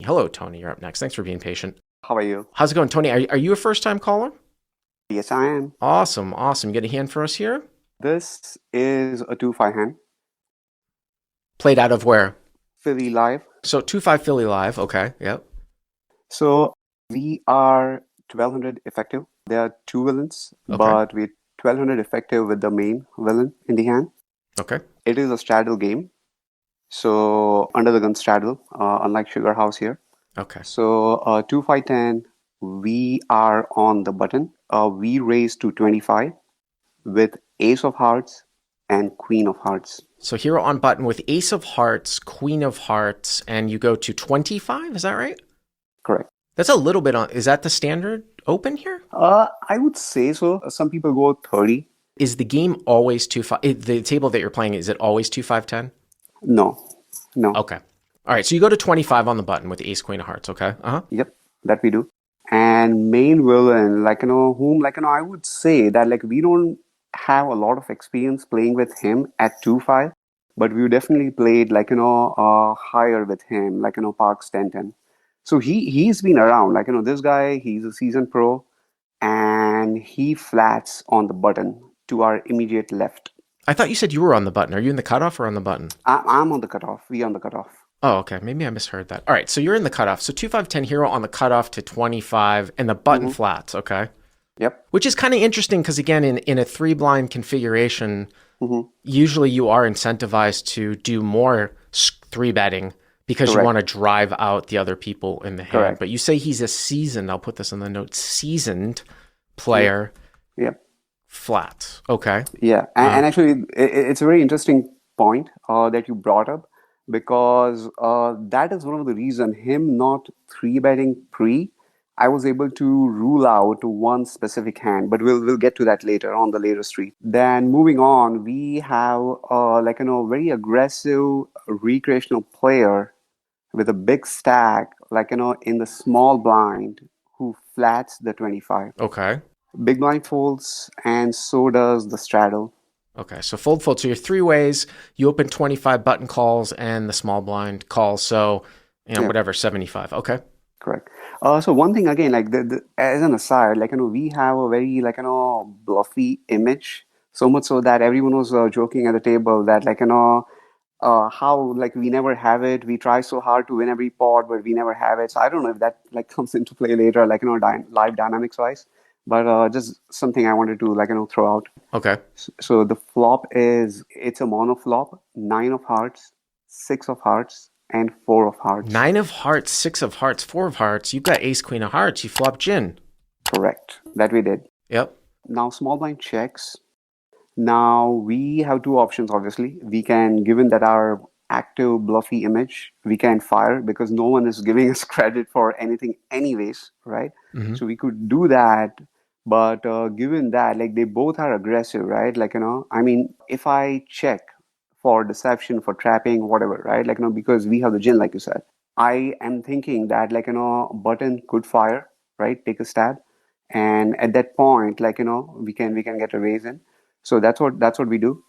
Hello, Tony. You're up next. Thanks for being patient. How are you? How's it going, Tony? Are you a first-time caller? Yes, I am. Awesome. You get a hand for us here? This is a 2-5 hand. Played out of where? Philly live. So 2-5 Philly live. Okay. Yep. So we are 1200 effective. There are two villains, Okay. but we're 1200 effective with the main villain in the hand. Okay. It is a straddle game. So under the gun straddle, unlike Sugar House here. Okay. So 2-5-10, we are on the button. We raise to 25 with Ace of Hearts and Queen of Hearts. So hero on button with Ace of Hearts, Queen of Hearts, and you go to 25. Is that right? Correct. That's a little bit on. Is that the standard open here? I would say so. Some people go 30. Is the game always 2-5? The table that you're playing, is it always 2-5-10? No. Okay. All right. So you go to 25 on the button with Ace, Queen of Hearts. Okay. Yep, that we do. And main villain, I would say that we don't have a lot of experience playing with him at 2-5, but we definitely played higher with him, Parks 10-10. So he's been around, this guy, he's a seasoned pro, and he flats on the button to our immediate left. I thought you said you were on the button. Are you in the cutoff or on the button? I'm on the cutoff. We on the cutoff. Oh, okay. Maybe I misheard that. All right. So you're in the cutoff. So 2-5-10 hero on the cutoff to 25 and the button flats. Okay. Yep. Which is kind of interesting because, again, in a 3-blind configuration, usually you are incentivized to do more 3-betting because you want to drive out the other people in the hand. Correct. But you say he's a seasoned, I'll put this in the notes, seasoned player. Yep. Flats. Okay. Yeah. And actually, it's a very interesting point that you brought up, because that is one of the reasons him not 3-betting pre, I was able to rule out one specific hand, but we'll get to that later on the later street. Then moving on, we have very aggressive recreational player with a big stack, in the small blind, who flats the 25. Okay. Big blind folds, and so does the straddle. Okay, so fold. So you're 3 ways. You open 25 button calls and the small blind calls. So, whatever, 75. Okay. Correct. So one thing again, as an aside, we have a very bluffy image. So much so that everyone was joking at the table that how we never have it. We try so hard to win every pot, but we never have it. So I don't know if that comes into play later, live dynamics wise. But just something I wanted to throw out. Okay. So the flop it's a mono flop, 9 of hearts, 6 of hearts, and 4 of hearts. 9 of hearts, 6 of hearts, 4 of hearts. You've got Ace, Queen of Hearts. You flop gin. Correct. That we did. Yep. Now small blind checks. Now we have two options, obviously. We can, given that our active bluffy image, we can fire because no one is giving us credit for anything anyways, right? So we could do that. But given that, they both are aggressive, right? If I check for deception, for trapping, whatever, right? Because we have the gin, like you said, I am thinking that, button could fire, right? Take a stab. And at that point, we can get a raise in. So that's what we do.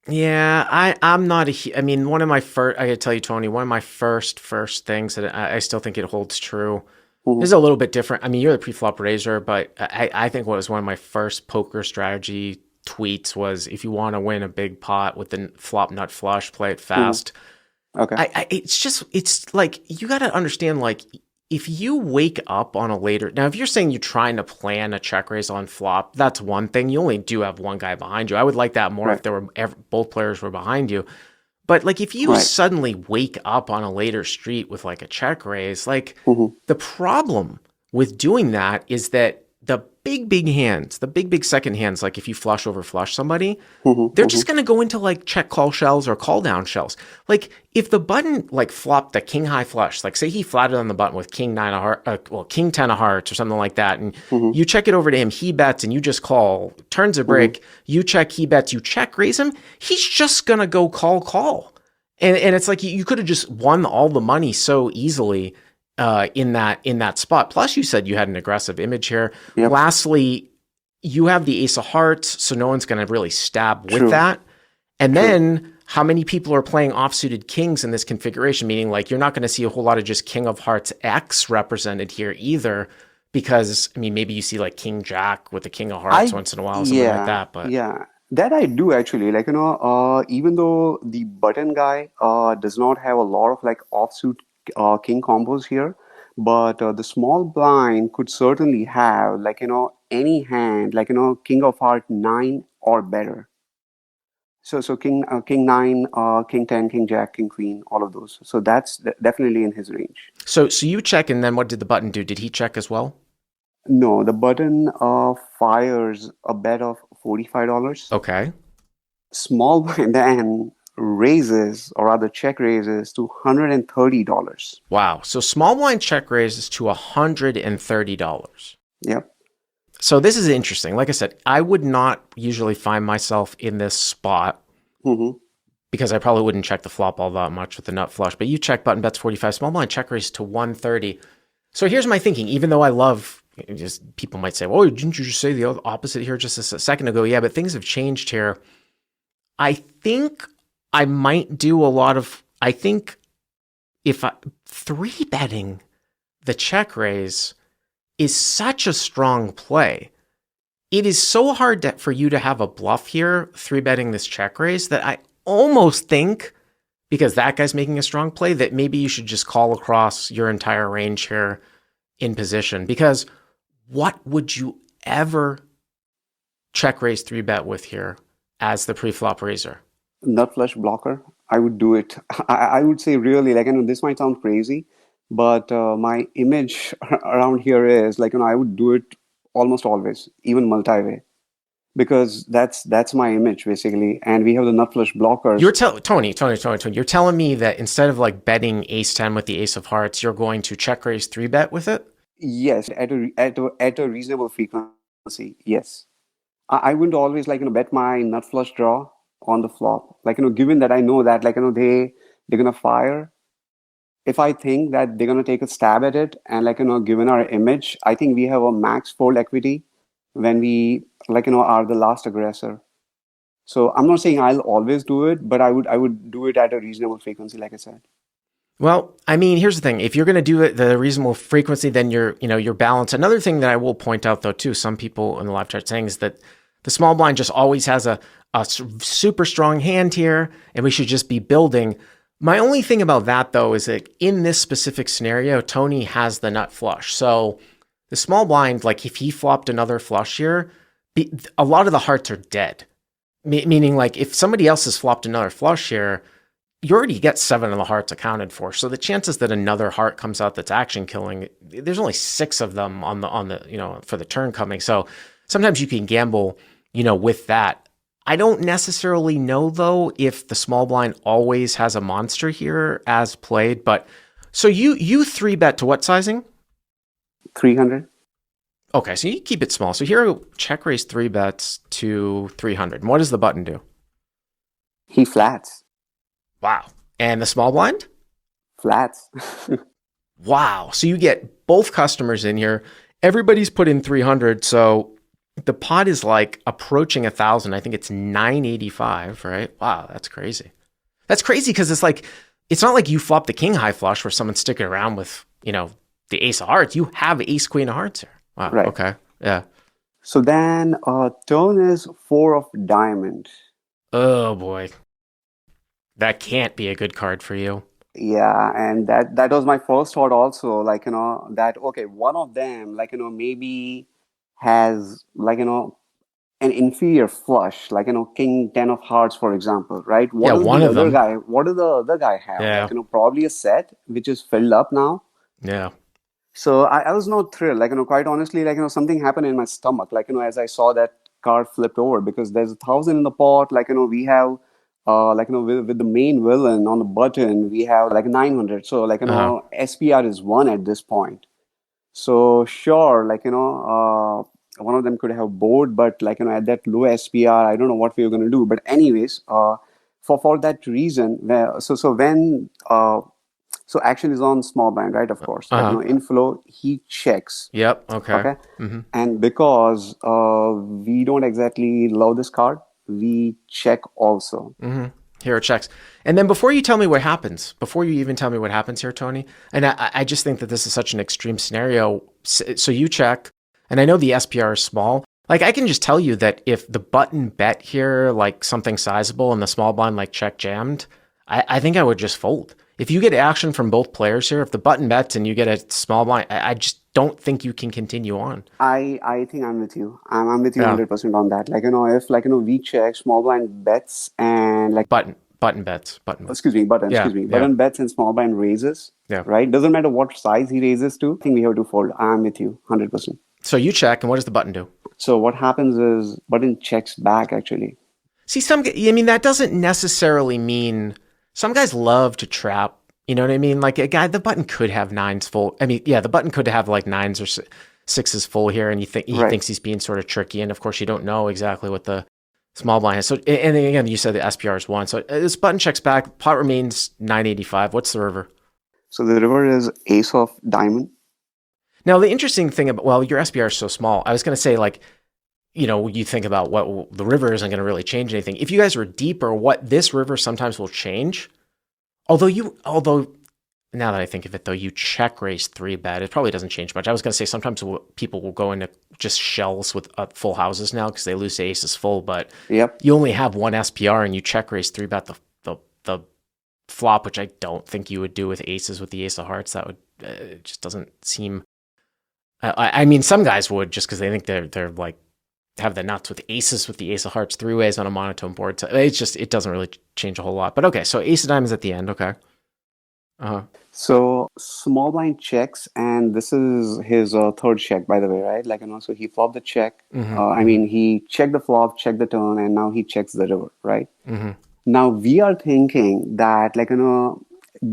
Yeah, I'm not one of my first, I gotta tell you, Tony, one of my first things that I still think it holds true. This is a little bit different. You're the preflop raiser, but I think what was one of my first poker strategy tweets was, if you want to win a big pot with the flop nut flush, play it fast. Okay. It's like, you got to understand, if you wake up on a later, now if you're saying you're trying to plan a check raise on flop, that's one thing. You only do have one guy behind you. I would like that more if there were both players were behind you. But if you suddenly wake up on a later street with a check raise, the problem with doing that is that the big hands, the big second hands, if you flush over flush somebody, they're just going to go into check call shells or call down shells. If the button flopped a king high flush, say he flatted on the button with king 9 of hearts, king 10 of hearts or something like that, and you check it over to him, he bets and you just call, turns a brick, you check, he bets, you check raise him, he's just going to go call. And it's you could have just won all the money so easily in that spot. Plus, you said you had an aggressive image here. Yep. Lastly, you have the Ace of Hearts, so no one's going to really stab with that. And then how many people are playing offsuited kings in this configuration, meaning like you're not going to see a whole lot of just king of hearts X represented here either, because I mean, maybe you see like king jack with the king of hearts I once in a while, something like yeah, that. But yeah. That I do actually. Like, even though the button guy does not have a lot of like offsuit king combos here, but the small blind could certainly have like, any hand, like, king of heart nine or better. So king nine, king 10, king jack, king queen, all of those. So that's definitely in his range. so you check, and then what did the button do? Did he check as well? No, the button fires a bet of $45. Okay. Small blind then raises, or rather check raises to $130. Wow. So small blind check raises to $130. Yep. So this is interesting. Like I said, I would not usually find myself in this spot Hmm. because I probably wouldn't check the flop all that much with the nut flush. But you check button bets 45, small blind check raise to 130. So here's my thinking. Even though I love, just people might say, "Oh, didn't you just say the opposite here just a second ago?" Yeah, but things have changed here. I think I might do a lot of. I think if I three betting the check raise is such a strong play. It is so hard for you to have a bluff here, three betting this check raise, that I almost think, because that guy's making a strong play, that maybe you should just call across your entire range here in position. Because what would you ever check raise three bet with here as the pre-flop raiser? Nut flush blocker. I would do it. I would say really, like, this might sound crazy, but my image around here is like, I would do it almost always, even multi-way, because that's my image basically. And we have the nut flush blockers. You're Tony. You're telling me that instead of like betting ace 10 with the ace of hearts, you're going to check raise three bet with it? Yes, at a reasonable frequency. Yes. I wouldn't always like bet my nut flush draw on the flop. Like given that I know that like they're gonna fire. If I think that they're gonna take a stab at it, and like given our image, I think we have a max fold equity when we like are the last aggressor. So I'm not saying I'll always do it, but I would do it at a reasonable frequency, like I said. Well, I mean, here's the thing. If you're going to do it the reasonable frequency, then you're balanced. Another thing that I will point out, though, too, some people in the live chat saying is that the small blind just always has a super strong hand here, and we should just be building. My only thing about that, though, is that in this specific scenario, Tony has the nut flush. So the small blind, like if he flopped another flush here, a lot of the hearts are dead. Meaning, like if somebody else has flopped another flush here, you already get 7 of the hearts accounted for. So the chances that another heart comes out that's action killing, there's only 6 of them on the for the turn coming. So sometimes you can gamble, with that. I don't necessarily know though if the small blind always has a monster here as played, but so you three bet to what sizing? 300. Okay, so you keep it small. So here check raise three bets to 300. And what does the button do? He flats. Wow. And the small blind? Flats. Wow. So you get both customers in here. Everybody's put in 300. So the pot is like approaching 1,000. I think it's 985, right? Wow, that's crazy. That's crazy because it's not like you flop the king high flush where someone's sticking around with, the ace of hearts. You have ace queen of hearts here. Wow. Right. Okay. Yeah. So then turn is 4 of diamond. Oh boy. That can't be a good card for you. Yeah, and that was my first thought also, like, that okay, one of them, like, maybe has like, an inferior flush, like, king 10 of hearts, for example, right? Yeah, one of them. What does the other guy have? Yeah. Like, probably a set which is filled up now. Yeah. So I was not thrilled, like, quite honestly, like, something happened in my stomach, like, as I saw that card flipped over, because there's 1,000 in the pot, like, we have, like, with the main villain on the button, we have like 900. So, like, SPR is 1 at this point. So, sure, like, one of them could have board, but like, at that low SPR, I don't know what we were going to do. But anyways, for that reason, so action is on small blind, right? Of course, like, inflow, he checks. Yep. Okay. Okay. And because we don't exactly love this card, we check also. Hero checks. And then before you even tell me what happens here, Tony, and I just think that this is such an extreme scenario. So you check, and I know the SPR is small. Like, I can just tell you that if the button bet here, like something sizable, and the small blind like check jammed, I think I would just fold. If you get action from both players here, if the button bets and you get a small blind, I just don't think you can continue on. I think I'm with you. I'm with you 100% on that. Like, if we check small blind bets and like button bets. Excuse me, button bets and small blind raises. Yeah. Right? Doesn't matter what size he raises to. I think we have to fold. I'm with you 100%. So you check, and what does the button do? So what happens is button checks back actually. See, that doesn't necessarily mean some guys love to trap. You know what I mean? Like the button could have nines full. I mean, yeah, the button could have like nines or sixes full here, and he thinks he's being sort of tricky. And of course, you don't know exactly what the small blind is. So, and then again, you said the SPR is 1. So this button checks back. Pot remains 985. What's the river? So the river is ace of diamond. Now, the interesting thing about, your SPR is so small. I was going to say, like, you think about what the river isn't going to really change anything. If you guys were deeper, what this river sometimes will change. Although now that I think of it, though, you check raise 3-bet. It probably doesn't change much. I was going to say sometimes people will go into just shells with full houses now because they lose to aces full, but you only have one SPR and you check raise 3-bet the flop, which I don't think you would do with aces with the ace of hearts. That would it just doesn't seem. I mean, some guys would just because they think they're like have the nuts with aces with the ace of hearts 3 ways on a monotone board. So it doesn't really change a whole lot. But okay, so ace of diamonds at the end. Okay. So small blind checks, and this is his third check, by the way, right? Like, so he flopped the check. I mean, he checked the flop, checked the turn, and now he checks the river, right? Now we are thinking that, like,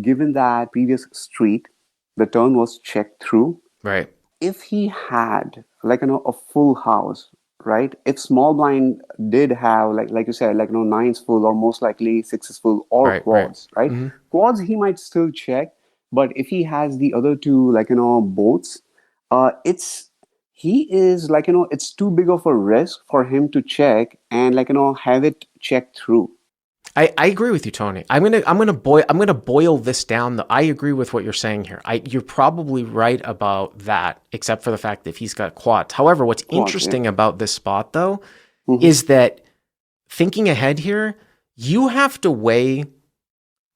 given that previous street, the turn was checked through. Right. If he had, like, a full house, right? If small blind did have, like you said, like, nines full or most likely sixes full or quads, right? Quads he might still check, but if he has the other two, like, boats, he is like, it's too big of a risk for him to check and, like, have it checked through. I agree with you, Tony. I'm gonna boil this down. I agree with what you're saying here. You're probably right about that, except for the fact that he's got quads. However, what's interesting about this spot, though, is that thinking ahead here, you have to weigh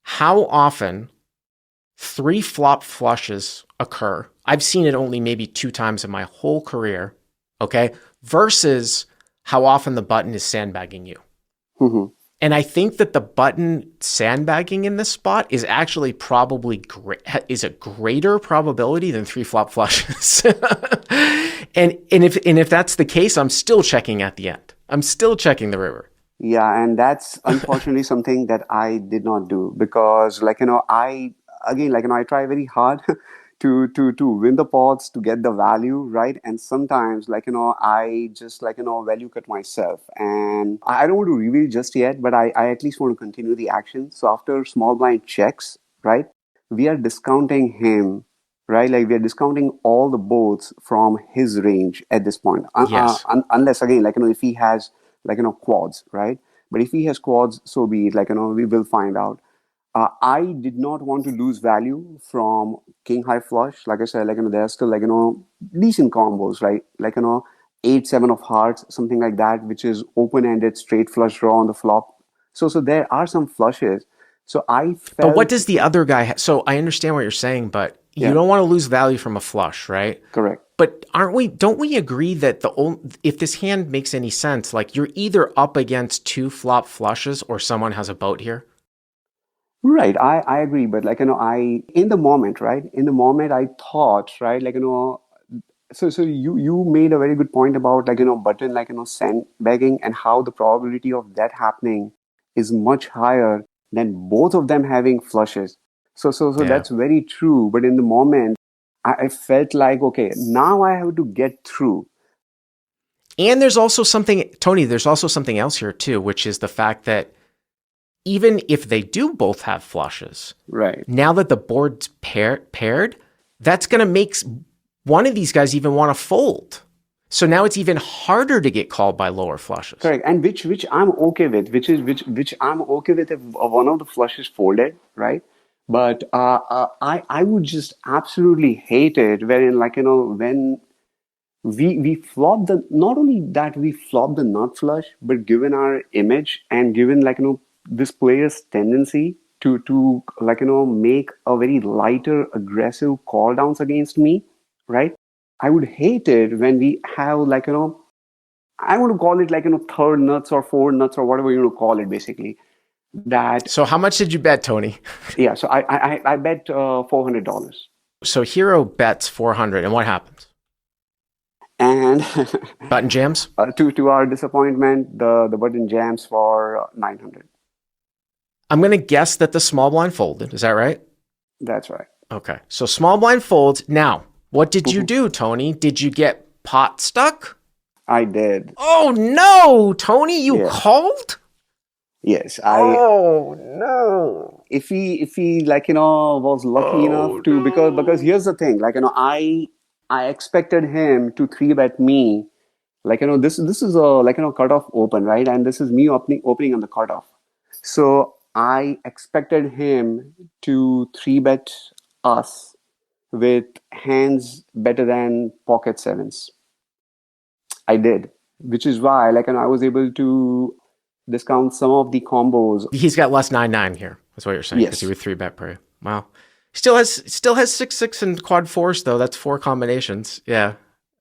how often 3 flop flushes occur. I've seen it only maybe 2 times in my whole career, okay, versus how often the button is sandbagging you. And I think that the button sandbagging in this spot is actually probably is a greater probability than 3 flop flushes. and if that's the case, I'm still checking at the end. I'm still checking the river. Yeah, and that's unfortunately something that I did not do because, like, I try very hard to win the pots, to get the value, right? And sometimes, like, I just, like, value cut myself. And I don't want to reveal just yet, but I at least want to continue the action. So after small blind checks, right, we are discounting him, right? Like, we are discounting all the boats from his range at this point. Unless, again, like, if he has, like, quads, right? But if he has quads, so be it. Like, we will find out. I did not want to lose value from king high flush. Like I said, like, there are still, like, decent combos, right? Like, 8-7 of hearts, something like that, which is open-ended straight flush draw on the flop. So there are some flushes. So I felt. But what does the other guy So I understand what you're saying, but you don't want to lose value from a flush, right? Correct. But don't we agree that if this hand makes any sense, like, you're either up against 2 flop flushes or someone has a boat here? Right, I agree, but, like, in the moment, right? In the moment, I thought, right, like, so you made a very good point about, like, button, like, sandbagging and how the probability of that happening is much higher than both of them having flushes. So that's very true. But in the moment, I felt like, okay, now I have to get through. And there's also something, Tony, there's also something else here too, which is the fact that even if they do both have flushes, right? Now that the board's paired, that's going to make one of these guys even want to fold. So now it's even harder to get called by lower flushes. Correct, and which I'm okay with, which I'm okay with if one of the flushes folded, right? But I would just absolutely hate it wherein, like, when we flop the, not only that we flop the nut flush, but given our image and given, like, this player's tendency to like, make a very lighter aggressive call downs against me, right? I would hate it when we have, like, I want to call it, like, third nuts or four nuts or whatever you want to call it, basically. That, So how much did you bet, Tony? yeah, so I bet $400. So Hero bets 400, and what happens? And Button jams? to our disappointment, the button jams for 900. I'm going to guess that the small blind folded. Is that right? That's right. Okay. So small blind folds. Now, what did you do, Tony? Did you get pot stuck? I did. Oh, no, Tony, you Yeah. called? Yes, Oh, no. if he like, was lucky enough to, because here's the thing, like, I expected him to three bet me, like, this is a, like, cutoff open, right? And this is me opening on the cutoff. So I expected him to three bet us with hands better than pocket sevens. I did, which is why, like, I was able to discount some of the combos. He's got less 9-9 here. That's what you're saying, because Yes. you were 3-bet pre. Wow. Still has 6-6 and quad force, though. That's 4 combinations. Yeah.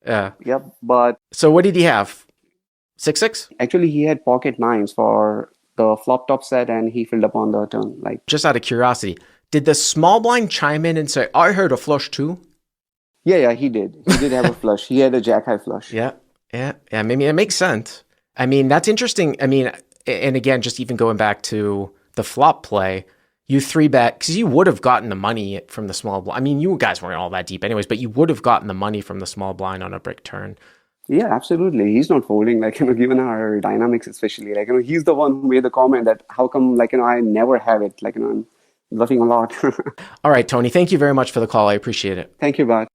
Yeah. Yep, but So what did he have? 6-6? actually he had pocket nines for the flop top set, and he filled up on the turn. Like, Just out of curiosity, did the small blind chime in and say, I heard a flush too? yeah, he did. He did have a flush. He had a jack high flush. Yeah. Maybe it makes sense. I mean, that's interesting. I mean, and again, just even going back to the flop play, you 3-bet, because you would have gotten the money from the small blind. I mean, you guys weren't all that deep anyways, but you would have gotten the money from the small blind on a brick turn. Yeah, absolutely. He's not folding, like, given our dynamics, especially. Like, he's the one who made the comment that how come, like, I never have it. Like, I'm bluffing a lot. All right, Tony, thank you very much for the call. I appreciate it. Thank you, Bart.